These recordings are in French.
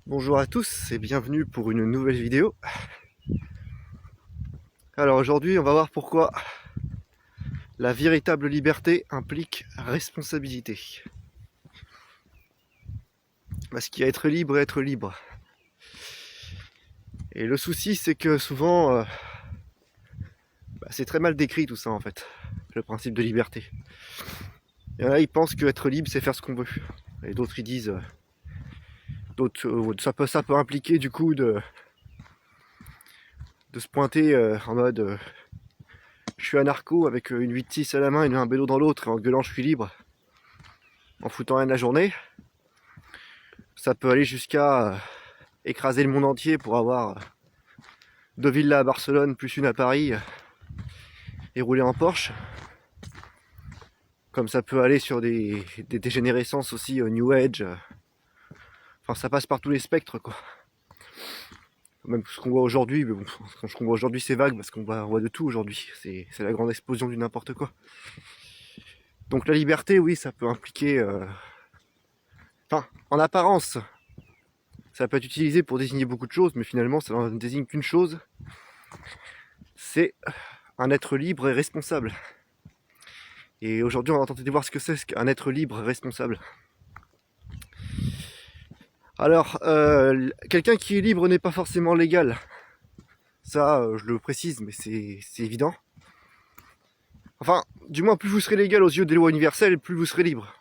Bonjour à tous et bienvenue pour une nouvelle vidéo. Alors aujourd'hui on va voir pourquoi la véritable liberté implique responsabilité. Parce qu'il y a être libre et être libre. Et le souci c'est que souvent c'est très mal décrit tout ça en fait, le principe de liberté. Il y en a ils pensent qu'être libre c'est faire ce qu'on veut. Et d'autres ils disent... ça peut impliquer du coup de se pointer en mode je suis un narco avec une 8-6 à la main et un bédo dans l'autre et en gueulant je suis libre, en foutant rien de la journée. Ça peut aller jusqu'à écraser le monde entier pour avoir 2 villas à Barcelone plus une à Paris et rouler en Porsche. Comme ça peut aller sur des dégénérescences aussi New Age. Enfin ça passe par tous les spectres quoi. Même ce qu'on voit aujourd'hui, mais bon, ce qu'on voit aujourd'hui c'est vague parce qu'on voit de tout aujourd'hui. C'est la grande explosion du n'importe quoi. Donc la liberté, oui, ça peut impliquer... Enfin, en apparence, ça peut être utilisé pour désigner beaucoup de choses, mais finalement ça ne désigne qu'une chose. C'est un être libre et responsable. Et aujourd'hui on va tenter de voir ce que c'est qu'un être libre et responsable. Alors, quelqu'un qui est libre n'est pas forcément légal. Ça, je le précise, mais c'est évident. Enfin, du moins, plus vous serez légal aux yeux des lois universelles, plus vous serez libre.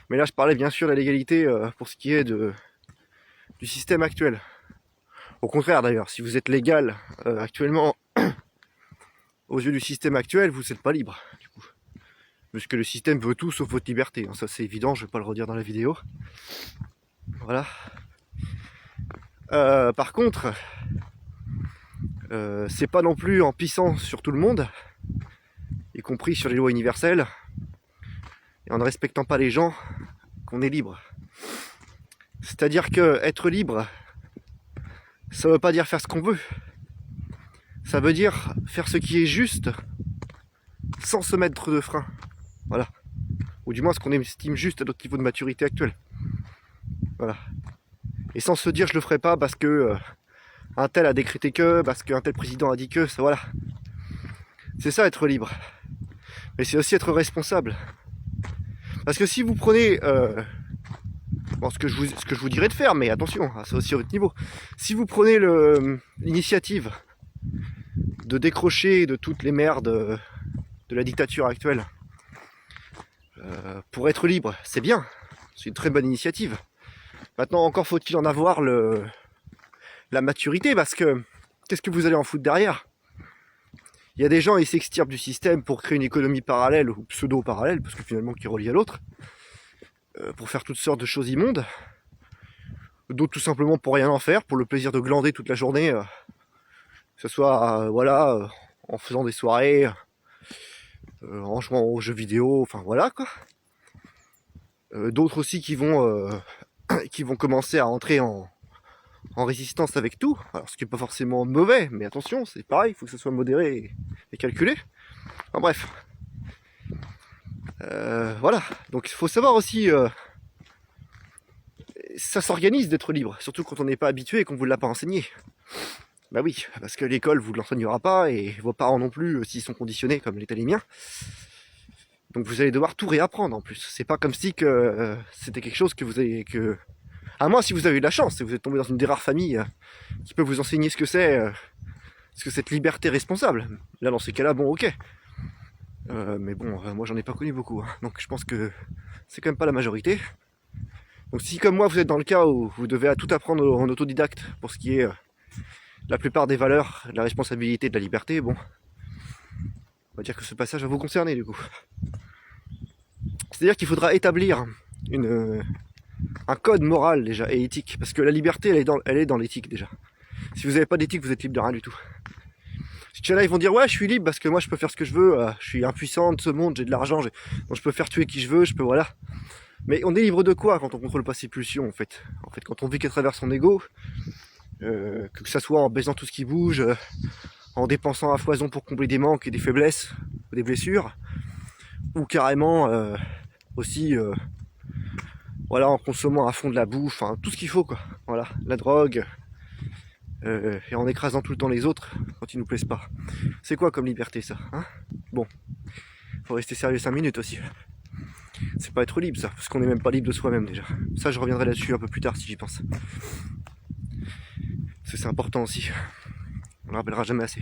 Mais là, je parlais bien sûr de la légalité pour ce qui est du système actuel. Au contraire, d'ailleurs, si vous êtes légal actuellement aux yeux du système actuel, vous n'êtes pas libre, du coup. Puisque le système veut tout sauf votre liberté. Hein. Ça, c'est évident, je ne vais pas le redire dans la vidéo. Voilà. Par contre, c'est pas non plus en pissant sur tout le monde, y compris sur les lois universelles, et en ne respectant pas les gens, qu'on est libre. C'est-à-dire que être libre, ça veut pas dire faire ce qu'on veut. Ça veut dire faire ce qui est juste, sans se mettre de frein. Voilà. Ou du moins ce qu'on estime juste à notre niveau de maturité actuel. Voilà. Et sans se dire je le ferai pas parce que un tel a décrété que, parce qu'un tel président a dit que, ça voilà. C'est ça être libre. Mais c'est aussi être responsable. Parce que si vous prenez bon, ce que je vous dirais de faire, mais attention, c'est aussi à votre niveau. Si vous prenez l'initiative de décrocher de toutes les merdes de la dictature actuelle pour être libre, c'est bien. C'est une très bonne initiative. Maintenant, encore faut-il en avoir la maturité, parce que qu'est-ce que vous allez en foutre derrière? Il y a des gens, ils s'extirpent du système pour créer une économie parallèle ou pseudo-parallèle, parce que finalement qui est reliée à l'autre, pour faire toutes sortes de choses immondes. D'autres tout simplement pour rien en faire, pour le plaisir de glander toute la journée, que ce soit voilà, en faisant des soirées, en jouant aux jeux vidéo, enfin voilà quoi. D'autres aussi qui vont commencer à entrer en résistance avec tout, alors ce qui n'est pas forcément mauvais, mais attention, c'est pareil, il faut que ce soit modéré et calculé. Enfin bref. Voilà, donc il faut savoir aussi, ça s'organise d'être libre, surtout quand on n'est pas habitué et qu'on ne vous l'a pas enseigné. Bah oui, parce que l'école vous l'enseignera pas, et vos parents non plus, s'ils sont conditionnés comme l'étaient les miens. Donc vous allez devoir tout réapprendre en plus. C'est pas comme si que c'était quelque chose que vous avez... À moins si vous avez eu de la chance, et vous êtes tombé dans une des rares familles qui peut vous enseigner ce que c'est cette liberté responsable. Là dans ces cas-là, bon ok. Mais bon, moi j'en ai pas connu beaucoup, hein. Donc je pense que c'est quand même pas la majorité. Donc si comme moi vous êtes dans le cas où vous devez tout apprendre en autodidacte pour ce qui est la plupart des valeurs, de la responsabilité, de la liberté, bon, on va dire que ce passage va vous concerner du coup. C'est-à-dire qu'il faudra établir un code moral déjà et éthique, parce que la liberté elle est dans l'éthique déjà. Si vous n'avez pas d'éthique, vous êtes libre de rien du tout. Si là ils vont dire ouais je suis libre parce que moi je peux faire ce que je veux, je suis impuissant de ce monde, j'ai de l'argent, donc je peux faire tuer qui je veux, je peux voilà. Mais on est libre de quoi quand on contrôle pas ses pulsions en fait? En fait quand on vit qu'à travers son ego, que ça soit en baisant tout ce qui bouge, en dépensant à foison pour combler des manques et des faiblesses, ou des blessures, ou carrément aussi voilà, en consommant à fond de la bouffe, enfin, tout ce qu'il faut, quoi. Voilà, la drogue, et en écrasant tout le temps les autres quand ils nous plaisent pas. C'est quoi comme liberté, ça, hein? Bon, faut rester sérieux 5 minutes aussi. C'est pas être libre, ça, parce qu'on n'est même pas libre de soi-même, déjà. Ça, je reviendrai là-dessus un peu plus tard, si j'y pense. Parce que c'est important aussi. On le rappellera jamais assez.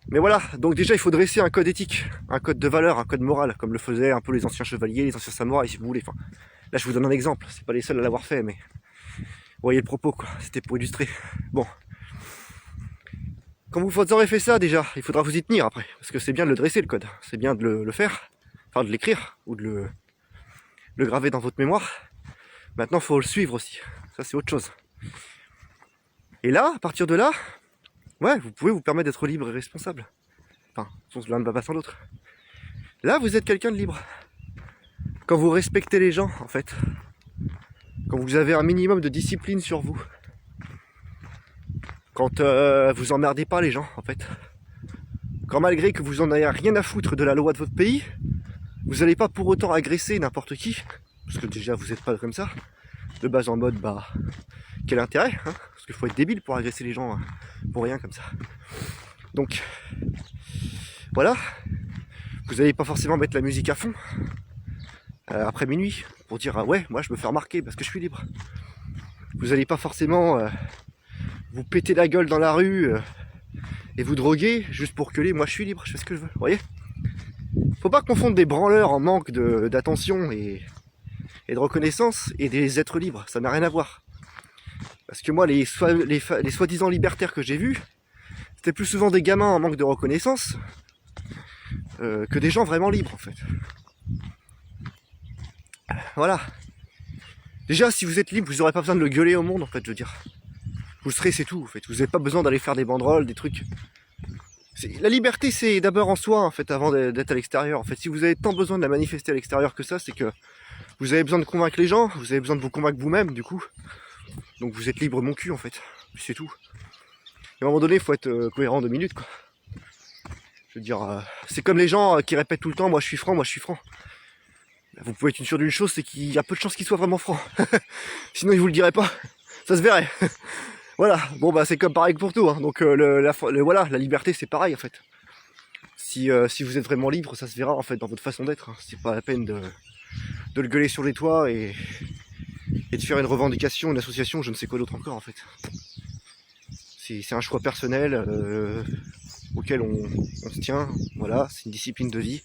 Mais voilà, donc déjà il faut dresser un code éthique, un code de valeur, un code moral, comme le faisaient un peu les anciens chevaliers, les anciens samouraïs si vous voulez. Enfin, là je vous donne un exemple, c'est pas les seuls à l'avoir fait, mais vous voyez le propos quoi, c'était pour illustrer. Bon. Quand vous aurez fait ça déjà, il faudra vous y tenir après, parce que c'est bien de le dresser le code, c'est bien de le faire, enfin de l'écrire, ou de le graver dans votre mémoire. Maintenant il faut le suivre aussi, ça c'est autre chose. Et là, à partir de là, ouais, vous pouvez vous permettre d'être libre et responsable. Enfin, l'un ne va pas sans l'autre. Là, vous êtes quelqu'un de libre. Quand vous respectez les gens, en fait. Quand vous avez un minimum de discipline sur vous. Quand vous emmerdez pas les gens, en fait. Quand malgré que vous en ayez rien à foutre de la loi de votre pays, vous n'allez pas pour autant agresser n'importe qui. Parce que déjà, vous n'êtes pas comme ça. De base en mode, bah, quel intérêt, hein? Parce qu'il faut être débile pour agresser les gens pour rien comme ça. Donc, voilà. Vous n'allez pas forcément mettre la musique à fond après minuit pour dire ah ouais, moi je me fais remarquer parce que je suis libre. Vous n'allez pas forcément vous péter la gueule dans la rue et vous droguer juste pour gueuler moi je suis libre, je fais ce que je veux. Vous voyez? Faut pas confondre des branleurs en manque d'attention et de reconnaissance et des êtres libres, ça n'a rien à voir. Parce que moi les soi-disant libertaires que j'ai vus, c'était plus souvent des gamins en manque de reconnaissance que des gens vraiment libres en fait. Voilà. Déjà, si vous êtes libre, vous n'aurez pas besoin de le gueuler au monde, en fait, je veux dire. Vous le serez, c'est tout, en fait. Vous n'avez pas besoin d'aller faire des banderoles, des trucs. La liberté, c'est d'abord en soi, en fait, avant d'être à l'extérieur. En fait, si vous avez tant besoin de la manifester à l'extérieur que ça, c'est que vous avez besoin de convaincre les gens, vous avez besoin de vous convaincre vous-même, du coup. Donc vous êtes libre mon cul, en fait. C'est tout. Et à un moment donné, il faut être cohérent 2 minutes, quoi. Je veux dire, c'est comme les gens qui répètent tout le temps, moi je suis franc, moi je suis franc. Vous pouvez être sûr d'une chose, c'est qu'il y a peu de chances qu'il soit vraiment franc. Sinon, il vous le dirait pas. Ça se verrait. Voilà. Bon, bah, c'est comme pareil que pour tout. Hein. Donc, voilà, la liberté, c'est pareil, en fait. Si vous êtes vraiment libre, ça se verra, en fait, dans votre façon d'être. Hein. C'est pas la peine de le gueuler sur les toits et de faire une revendication, une association, je ne sais quoi d'autre encore, en fait. C'est un choix personnel auquel on se tient. Voilà, c'est une discipline de vie.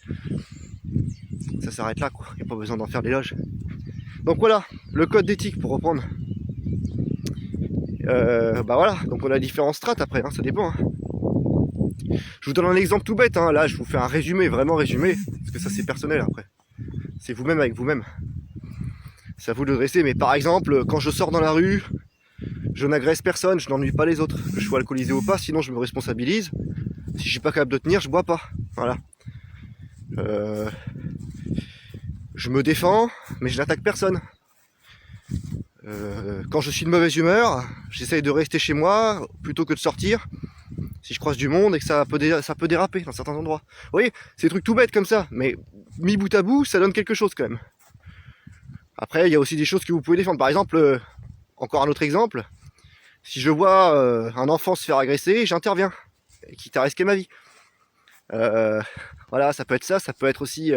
Ça s'arrête là, quoi. Il n'y a pas besoin d'en faire l'éloge. Donc voilà, le code d'éthique pour reprendre. Bah voilà, donc on a différentes strates après, hein, ça dépend. Hein. Je vous donne un exemple tout bête, hein. Là je vous fais un résumé, vraiment résumé, parce que ça c'est personnel après. C'est vous-même avec vous-même. C'est à vous de le dresser, mais par exemple, quand je sors dans la rue, je n'agresse personne, je n'ennuie pas les autres, que je sois alcoolisé ou pas, sinon je me responsabilise. Si je suis pas capable de tenir, je bois pas. Voilà. Je me défends, mais je n'attaque personne. Quand je suis de mauvaise humeur, j'essaye de rester chez moi plutôt que de sortir. Si je croise du monde et que ça peut déraper dans certains endroits. Vous voyez, c'est des trucs tout bêtes comme ça, mais mis bout à bout, ça donne quelque chose quand même. Après, il y a aussi des choses que vous pouvez défendre. Par exemple, encore un autre exemple, si je vois un enfant se faire agresser, j'interviens, quitte à risquer ma vie. Voilà, ça peut être ça, ça peut être aussi...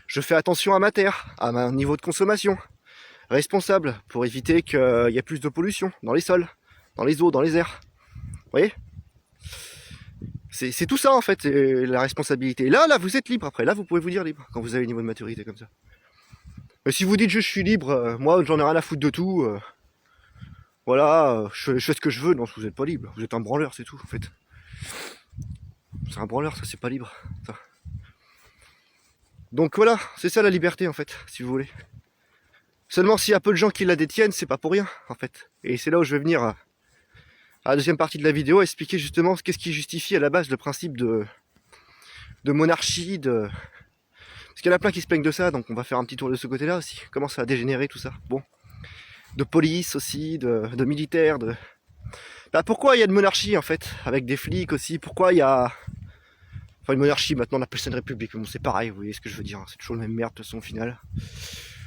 je fais attention à ma terre, à mon niveau de consommation. Responsable pour éviter qu'il y ait plus de pollution dans les sols, dans les eaux, dans les airs. Vous voyez? C'est tout ça en fait, la responsabilité. Là, vous êtes libre après. Là, vous pouvez vous dire libre quand vous avez le niveau de maturité comme ça. Mais si vous dites je suis libre, moi j'en ai rien à foutre de tout. Voilà, je fais ce que je veux. Non, vous n'êtes pas libre. Vous êtes un branleur, c'est tout en fait. C'est un branleur, ça c'est pas libre. Ça. Donc voilà, c'est ça la liberté en fait, si vous voulez. Seulement s'il y a peu de gens qui la détiennent, c'est pas pour rien en fait. Et c'est là où je vais venir à la deuxième partie de la vidéo, expliquer justement qu'est-ce qui justifie à la base le principe de monarchie, parce qu'il y en a plein qui se plaignent de ça, donc on va faire un petit tour de ce côté-là aussi. Comment ça a dégénéré tout ça? Bon. De police aussi, de militaires, Bah pourquoi il y a de monarchie en fait, avec des flics aussi? Pourquoi il y a Enfin, une monarchie, maintenant on appelle ça une république, mais bon, c'est pareil, vous voyez ce que je veux dire, hein. C'est toujours le même merde de toute façon au final.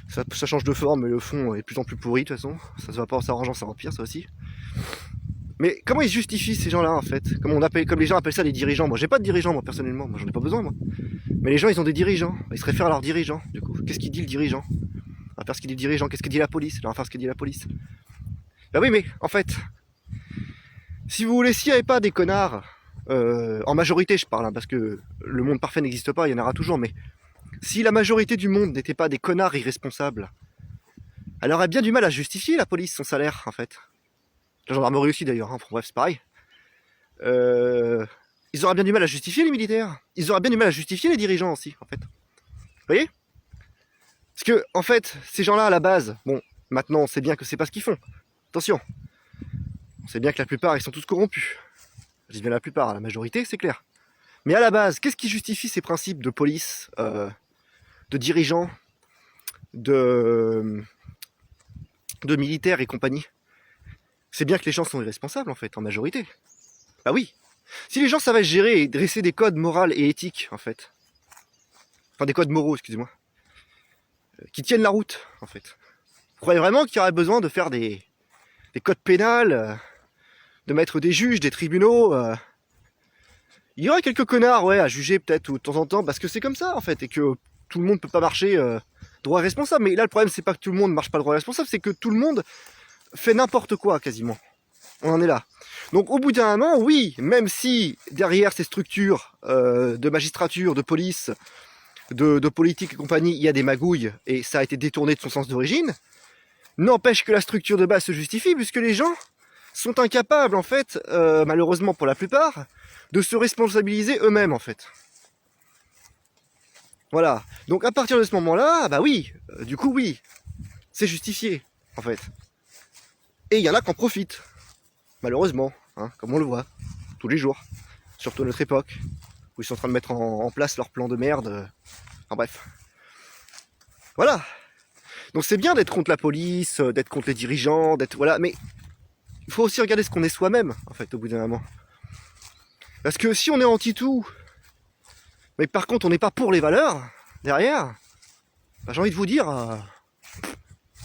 Ça change de forme, mais le fond est de plus en plus pourri de toute façon. Ça se va pas en s'arrangeant, ça empire ça aussi. Mais comment ils justifient ces gens-là en fait, comme les gens appellent ça des dirigeants. Moi j'ai pas de dirigeants moi personnellement, moi j'en ai pas besoin moi. Mais les gens ils ont des dirigeants, ils se réfèrent à leurs dirigeants du coup. Qu'est-ce qu'il dit le dirigeant? On va faire ce qu'il dit le dirigeant, qu'est-ce que dit la police? On va faire ce que dit la police. Bah oui mais en fait, si vous voulez, s'il n'y avait pas des connards, en majorité je parle, hein, parce que le monde parfait n'existe pas, il y en aura toujours, mais si la majorité du monde n'était pas des connards irresponsables, elle aurait bien du mal à justifier la police son salaire en fait. La gendarmerie aussi d'ailleurs, hein. Bref c'est pareil. Ils auraient bien du mal à justifier les militaires. Ils auraient bien du mal à justifier les dirigeants aussi, en fait. Vous voyez? Parce que, en fait, ces gens-là, à la base, bon, maintenant on sait bien que c'est pas ce qu'ils font. Attention. On sait bien que la plupart, ils sont tous corrompus. Je dis bien la plupart, la majorité, c'est clair. Mais à la base, qu'est-ce qui justifie ces principes de police, de dirigeants, de militaires et compagnie? C'est bien que les gens sont irresponsables, en fait, en majorité. Bah oui. Si les gens savaient gérer et dresser des codes moraux et éthiques, en fait, enfin des codes moraux, excusez-moi, qui tiennent la route, en fait, vous croyez vraiment qu'il y aurait besoin de faire des codes pénals, de mettre des juges, des tribunaux Il y aurait quelques connards, ouais, à juger peut-être de temps en temps, parce que c'est comme ça, en fait, et que tout le monde peut pas marcher droit et responsable. Mais là, le problème, c'est pas que tout le monde marche pas droit et responsable, c'est que tout le monde fait n'importe quoi, quasiment. On en est là. Donc au bout d'un moment, oui, même si derrière ces structures de magistrature, de police, de politique et compagnie, il y a des magouilles et ça a été détourné de son sens d'origine, n'empêche que la structure de base se justifie puisque les gens sont incapables, en fait, malheureusement pour la plupart, de se responsabiliser eux-mêmes, en fait. Voilà. Donc à partir de ce moment-là, bah oui, du coup oui, c'est justifié, en fait. Et il y en a qui en profitent. Malheureusement, hein, comme on le voit, tous les jours, surtout à notre époque, où ils sont en train de mettre en place leur plan de merde. Enfin bref. Voilà. Donc c'est bien d'être contre la police, d'être contre les dirigeants, d'être... Voilà, mais il faut aussi regarder ce qu'on est soi-même, en fait, au bout d'un moment. Parce que si on est anti-tout, mais par contre on n'est pas pour les valeurs, derrière, bah, j'ai envie de vous dire,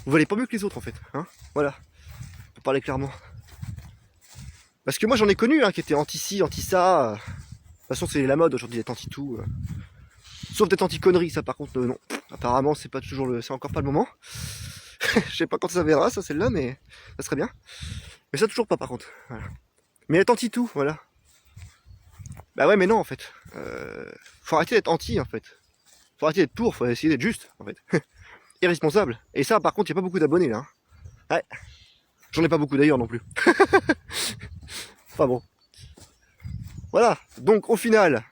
vous valez pas mieux que les autres, en fait. Hein, voilà. Pour parler clairement. Parce que moi j'en ai connu qui étaient anti-ci, anti-ça. De toute façon c'est la mode aujourd'hui d'être anti-tout. Sauf d'être anti-conneries, ça par contre non. Apparemment c'est pas toujours c'est encore pas le moment. Je sais pas quand ça viendra ça celle-là, mais ça serait bien. Mais ça toujours pas par contre. Voilà. Mais être anti-tout, voilà. Bah ouais mais non en fait. Faut arrêter d'être anti en fait. Faut arrêter d'être pour, faut essayer d'être juste en fait. Irresponsable. Et ça par contre il n'y a pas beaucoup d'abonnés là. Ouais. J'en ai pas beaucoup d'ailleurs non plus. Enfin bon. Voilà, donc au final,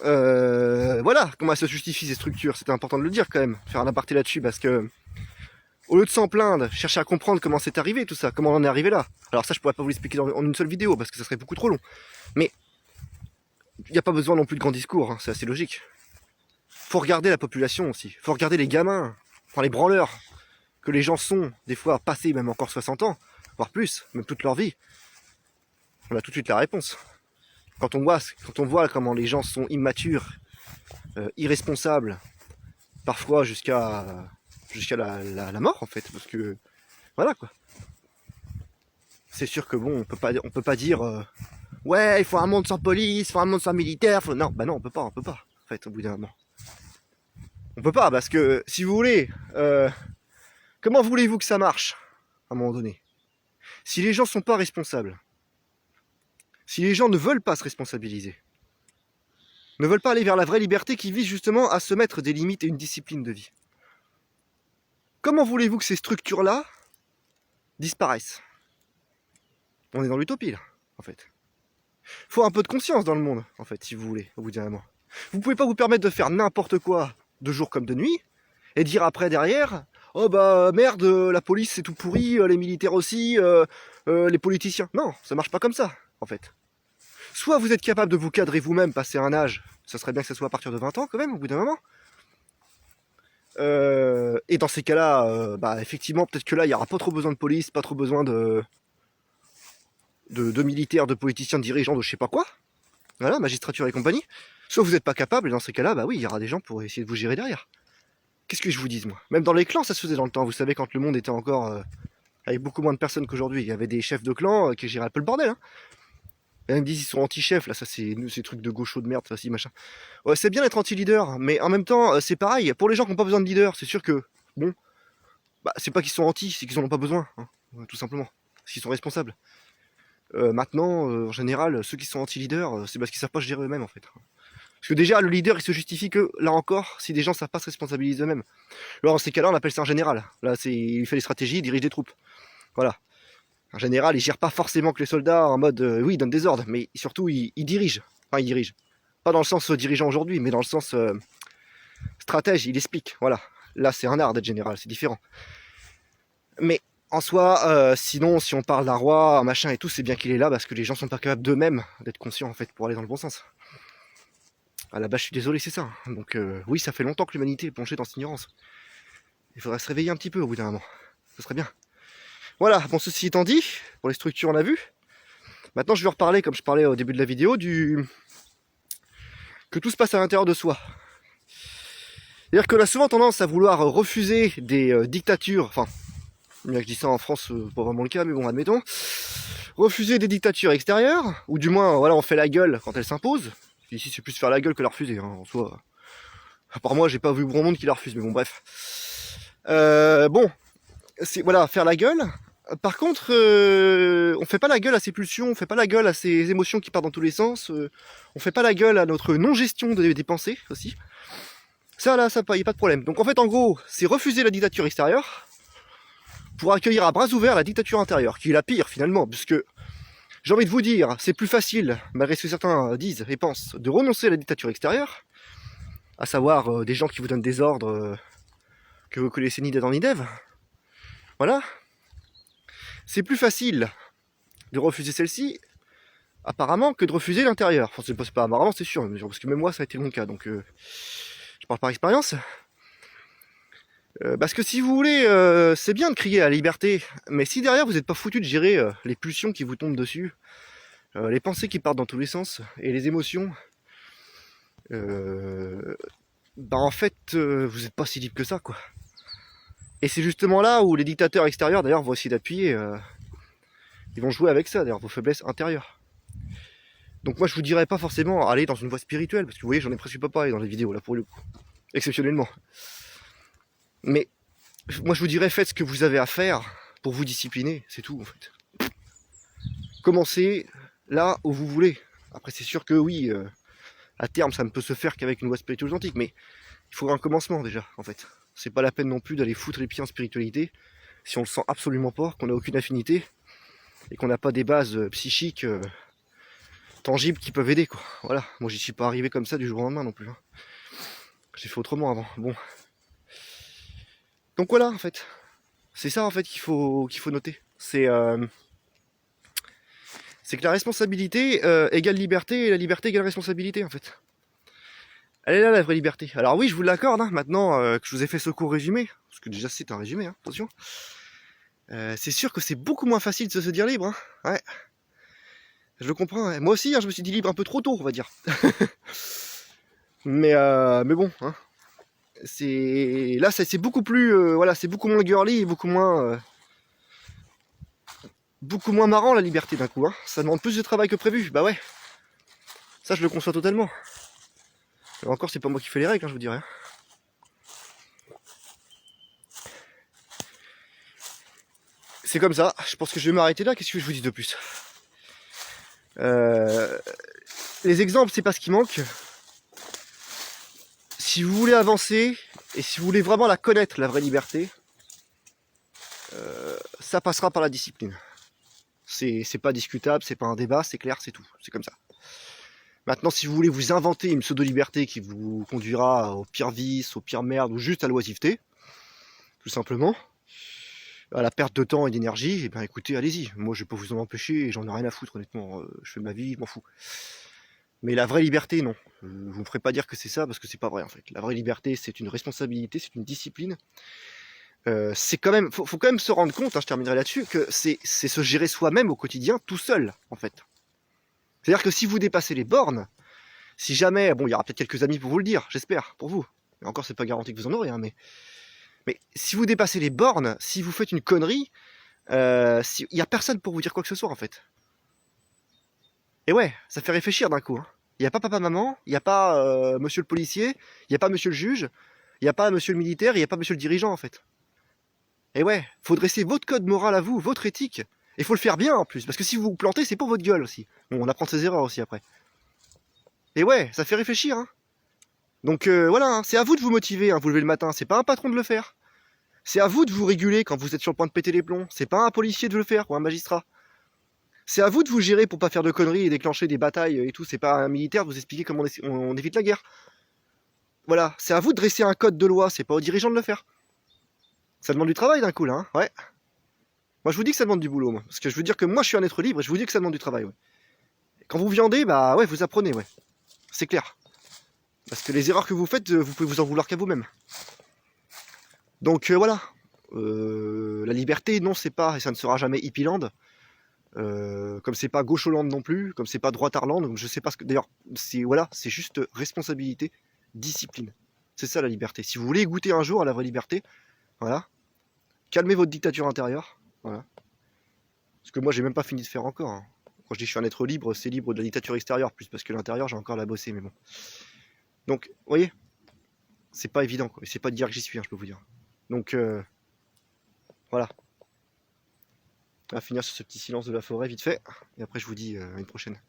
voilà comment se justifient ces structures. C'était important de le dire quand même, faire un aparté là-dessus, parce que au lieu de s'en plaindre, chercher à comprendre comment c'est arrivé tout ça, comment on en est arrivé là. Alors ça je pourrais pas vous l'expliquer en une seule vidéo, parce que ça serait beaucoup trop long. Mais il n'y a pas besoin non plus de grands discours, hein, c'est assez logique. Faut regarder la population aussi, faut regarder les gamins, enfin les branleurs, que les gens sont, des fois passés même encore 60 ans, voire plus, même toute leur vie. On a tout de suite la réponse. Quand on voit comment les gens sont immatures, irresponsables, parfois jusqu'à la mort en fait, parce que voilà quoi. C'est sûr que bon, on peut pas dire ouais, il faut un monde sans police, il faut un monde sans militaire, non, bah non, on peut pas, en fait, au bout d'un moment. On peut pas, parce que si vous voulez, comment voulez-vous que ça marche à un moment donné? Si les gens sont pas responsables, si les gens ne veulent pas se responsabiliser, ne veulent pas aller vers la vraie liberté qui vise justement à se mettre des limites et une discipline de vie, comment voulez-vous que ces structures-là disparaissent? On est dans l'utopie là, en fait. Faut un peu de conscience dans le monde, en fait, si vous voulez, au bout d'un moment. Vous pouvez pas vous permettre de faire n'importe quoi, de jour comme de nuit, et dire après derrière, oh bah merde, la police c'est tout pourri, les militaires aussi, les politiciens. Non, ça marche pas comme ça, en fait. Soit vous êtes capable de vous cadrer vous-même, passer un âge, ça serait bien que ça soit à partir de 20 ans quand même, au bout d'un moment. Et dans ces cas-là, bah effectivement, peut-être que là, il n'y aura pas trop besoin de police, pas trop besoin de militaires, de politiciens, de dirigeants, de je sais pas quoi. voilà, magistrature et compagnie. Soit vous n'êtes pas capable, et dans ces cas-là, bah oui, il y aura des gens pour essayer de vous gérer derrière. Qu'est-ce que je vous dise, moi? Même dans les clans, ça se faisait dans le temps. Vous savez, quand le monde était encore avec beaucoup moins de personnes qu'aujourd'hui, il y avait des chefs de clan qui géraient un peu le bordel. Hein. Et ils me disent ils sont anti-chefs, là, ça c'est ces trucs de gauchos de merde, ça si machin. Ouais, c'est bien d'être anti-leader, mais en même temps, c'est pareil. Pour les gens qui n'ont pas besoin de leader, c'est sûr que, bon, bah, c'est pas qu'ils sont anti, c'est qu'ils en ont pas besoin, hein, tout simplement. Parce qu'ils sont responsables. Maintenant, en général, ceux qui sont anti-leader, c'est parce qu'ils savent pas gérer eux-mêmes, en fait. Parce que déjà, le leader, il se justifie que, là encore, si des gens savent pas se responsabiliser eux-mêmes. Alors, dans ces cas-là, on appelle ça un général. Là, il fait les stratégies, il dirige des troupes. Voilà. Un général, il gère pas forcément que les soldats en mode, oui, il donne des ordres, mais surtout, il dirige. Enfin, il dirige. Pas dans le sens dirigeant aujourd'hui, mais dans le sens stratège, il explique. Voilà. Là, c'est un art d'être général, c'est différent. Mais en soi, sinon, si on parle d'un roi, un machin et tout, c'est bien qu'il est là parce que les gens sont pas capables d'eux-mêmes d'être conscients en fait pour aller dans le bon sens. À la base, je suis désolé, c'est ça. Donc oui, ça fait longtemps que l'humanité est plongée dans cette ignorance. Il faudrait se réveiller un petit peu au bout d'un moment. Ce serait bien. Voilà, bon, ceci étant dit, pour les structures, on a vu. Maintenant, je vais reparler, comme je parlais au début de la vidéo, que tout se passe à l'intérieur de soi. C'est-à-dire qu'on a souvent tendance à vouloir refuser des dictatures, enfin, bien que je dis ça en France, pas vraiment le cas, mais bon, admettons. Refuser des dictatures extérieures, ou du moins, voilà, on fait la gueule quand elles s'imposent. Ici, c'est plus faire la gueule que la refuser, hein, en soi. À part moi, j'ai pas vu grand monde qui la refuse, mais bon, bref. Bon, c'est voilà, faire la gueule. Par contre, on fait pas la gueule à ses pulsions, on fait pas la gueule à ses émotions qui partent dans tous les sens, on fait pas la gueule à notre non-gestion des pensées aussi. Ça là, ça y a pas de problème. Donc en fait, en gros, c'est refuser la dictature extérieure pour accueillir à bras ouverts la dictature intérieure, qui est la pire finalement, puisque j'ai envie de vous dire, c'est plus facile, malgré ce que certains disent et pensent, de renoncer à la dictature extérieure, à savoir des gens qui vous donnent des ordres que vous connaissez ni d'Adam ni d'Ève. Voilà. C'est plus facile de refuser celle-ci, apparemment, que de refuser l'intérieur. Enfin, c'est pas apparemment, c'est sûr, parce que même moi, ça a été mon cas, donc je parle par expérience. Parce que si vous voulez, c'est bien de crier à la liberté, mais si derrière vous n'êtes pas foutu de gérer les pulsions qui vous tombent dessus, les pensées qui partent dans tous les sens, et les émotions, bah en fait, vous n'êtes pas si libre que ça, quoi. Et c'est justement là où les dictateurs extérieurs, d'ailleurs, vont essayer d'appuyer, ils vont jouer avec ça, d'ailleurs, vos faiblesses intérieures. Donc moi, je vous dirais pas forcément aller dans une voie spirituelle, parce que vous voyez, j'en ai presque pas parlé dans les vidéos, là, pour le coup. Exceptionnellement. Mais moi, je vous dirais, faites ce que vous avez à faire pour vous discipliner, c'est tout, en fait. Commencez là où vous voulez. Après, c'est sûr que oui, à terme, ça ne peut se faire qu'avec une voie spirituelle authentique, mais il faut un commencement, déjà, en fait. C'est pas la peine non plus d'aller foutre les pieds en spiritualité si on le sent absolument pas, qu'on n'a aucune affinité et qu'on n'a pas des bases psychiques tangibles qui peuvent aider, quoi. Voilà, moi j'y suis pas arrivé comme ça du jour au lendemain non plus. Hein. J'ai fait autrement avant. Bon. Donc voilà, en fait. C'est ça, en fait, qu'il faut noter. C'est que la responsabilité égale liberté et la liberté égale responsabilité, en fait. Elle est là, la vraie liberté. Alors oui, je vous l'accorde, hein, maintenant que je vous ai fait ce court résumé, parce que déjà c'est un résumé, hein, attention. C'est sûr que c'est beaucoup moins facile de se dire libre. Hein. Ouais. Je le comprends. Hein. Moi aussi, hein, je me suis dit libre un peu trop tôt, on va dire. mais bon. Hein. Là, c'est beaucoup plus, voilà, c'est beaucoup moins girly, et beaucoup moins marrant la liberté d'un coup. Hein. Ça demande plus de travail que prévu. Bah ouais. Ça, je le conçois totalement. Et encore, c'est pas moi qui fais les règles, hein, je vous dirais. C'est comme ça. Je pense que je vais m'arrêter là. Qu'est-ce que je vous dis de plus ? Les exemples, c'est pas ce qui manque. Si vous voulez avancer et si vous voulez vraiment la connaître, la vraie liberté, ça passera par la discipline. C'est pas discutable, c'est pas un débat, c'est clair, c'est tout. C'est comme ça. Maintenant, si vous voulez vous inventer une pseudo-liberté qui vous conduira au pire vice, au pire merde, ou juste à l'oisiveté, tout simplement, à la perte de temps et d'énergie, eh bien écoutez, allez-y. Moi, je vais pas vous en empêcher et j'en ai rien à foutre, honnêtement. Je fais ma vie, je m'en fous. Mais la vraie liberté, non. Vous me ferez pas dire que c'est ça, parce que c'est pas vrai, en fait. La vraie liberté, c'est une responsabilité, c'est une discipline. C'est quand même, faut quand même se rendre compte, hein, je terminerai là-dessus, que c'est se gérer soi-même au quotidien, tout seul, en fait. C'est-à-dire que si vous dépassez les bornes, si jamais, bon, il y aura peut-être quelques amis pour vous le dire, j'espère, pour vous. Et encore, c'est pas garanti que vous en aurez, hein, mais si vous dépassez les bornes, si vous faites une connerie, il n'y a personne pour vous dire quoi que ce soit, en fait. Et ouais, ça fait réfléchir d'un coup. Hein. Il n'y a pas papa, maman, il n'y a pas monsieur le policier, il n'y a pas monsieur le juge, il n'y a pas monsieur le militaire, il n'y a pas monsieur le dirigeant, en fait. Et ouais, faut dresser votre code moral à vous, votre éthique. Et faut le faire bien, en plus, parce que si vous vous plantez, c'est pour votre gueule aussi. Bon, on apprend de ses erreurs aussi, après. Et ouais, ça fait réfléchir, hein. Donc voilà, hein, c'est à vous de vous motiver, hein, vous levez le matin, c'est pas un patron de le faire. C'est à vous de vous réguler quand vous êtes sur le point de péter les plombs, c'est pas un policier de le faire ou un magistrat. C'est à vous de vous gérer pour pas faire de conneries et déclencher des batailles et tout, c'est pas un militaire de vous expliquer comment on évite la guerre. Voilà, c'est à vous de dresser un code de loi, c'est pas aux dirigeants de le faire. Ça demande du travail d'un coup là, hein, ouais. Moi je vous dis que ça demande du boulot, moi. Parce que je veux dire que moi je suis un être libre et je vous dis que ça demande du travail, ouais. Quand vous viandez, bah ouais, vous apprenez, ouais. C'est clair. Parce que les erreurs que vous faites, vous pouvez vous en vouloir qu'à vous-même. Donc voilà. La liberté, non, c'est pas, et ça ne sera jamais Hippieland. Comme c'est pas Gaucholand non plus, comme c'est pas Droitarland, donc je sais pas ce que. D'ailleurs, c'est voilà, c'est juste responsabilité, discipline. C'est ça la liberté. Si vous voulez goûter un jour à la vraie liberté, voilà. Calmez votre dictature intérieure. Voilà. Parce que moi j'ai même pas fini de faire encore. Hein. Quand je dis que je suis un être libre, c'est libre de la dictature extérieure, plus parce que l'intérieur j'ai encore à la bosser, mais bon. Donc, vous voyez, c'est pas évident, quoi. Et c'est pas de dire que j'y suis, hein, je peux vous dire. Donc, voilà. On va finir sur ce petit silence de la forêt, vite fait. Et après, je vous dis à une prochaine.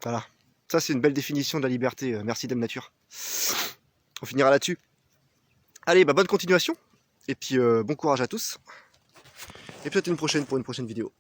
Voilà. Ça, c'est une belle définition de la liberté. Merci, Dame Nature. On finira là-dessus. Allez, bah, bonne continuation. Et puis, bon courage à tous. Et peut-être une prochaine pour une prochaine vidéo.